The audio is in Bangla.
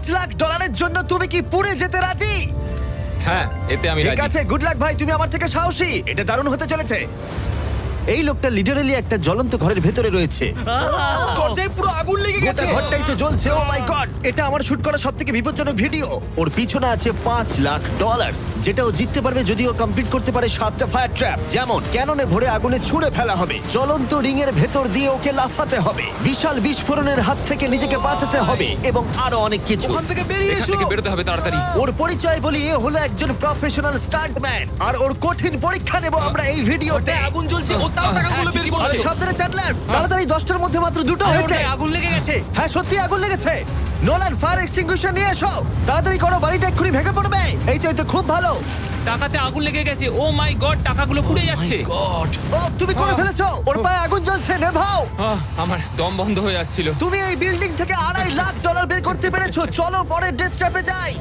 $5 লাখ জন্য তুমি কি পুড়ে যেতে রাজি? হ্যাঁ, এতে আমি ঠিক রাজি। আছে, গুড লাক ভাই, তুমি আমার থেকে সাহসী। এটা দারুণ হতে চলেছে। এই লোকটা লিটারালি একটা জ্বলন্ত ঘরের ভেতরে রয়েছে। দরজায় পুরো আগুন লেগে গোটা গেছে। ঘরটাই তো জ্বলছে। ও মাই গড, এটা আমার শুট করা সবথেকে বিপজ্জনক ভিডিও। ওর পিছনে আছে $5 লাখ, যেটা ও জিততে পারবে যদি ও কমপ্লিট করতে পারে 7টা ফায়ার ট্র্যাপ। যেমন ক্যাননে ভরে আগুনে ছুঁড়ে ফেলা হবে, জ্বলন্ত রিং এর ভেতর দিয়ে ওকে লাফাতে হবে, বিশাল বিস্ফোরণের হাত থেকে নিজেকে বাঁচাতে হবে এবং আরো অনেক কিছু। ওখান থেকে বেরিয়ে এখান এসো। থেকে বেরোতে হবে তাড়াতাড়ি। ওর পরিচয় বলি, এ হলো একজন প্রফেশনাল স্টান্টম্যান, আর ওর কঠিন পরীক্ষা নেব আমরা এই ভিডিওতে। ওটায় আগুন জ্বলছে, ও তাও টাকাগুলো বের আরে করছে। সাবধানে চ্যান্ডলার, তাড়াতাড়ি 10টার মধ্যে মাত্র 2টো আরে হয়েছে। ওটায় আগুন লেগে গেছে। হ্যাঁ সত্যি আগুন লেগেছে। নোলান, ফায়ার এক্সটিংগুইশার নিয়ে এসো, তাড়াতাড়ি করো, বাড়িটা এক্ষুনি ভেঙে পড়বে। এই তো খুব ভালো। টাকাতে আগুন লেগে গেছে। ও মাই গড, টাকাগুলো পুড়ে যাচ্ছে। গড। ও তুমি করে ফেলেছো, ওর পায়ে আগুন জ্বলছে, নেভাও। আমার দম বন্ধ হয়ে আসছিল। তুমি এই বিল্ডিং থেকে $2.5 লাখ বের করতে পেরেছো। চলো পরের ডেথ ট্র্যাপে যাই।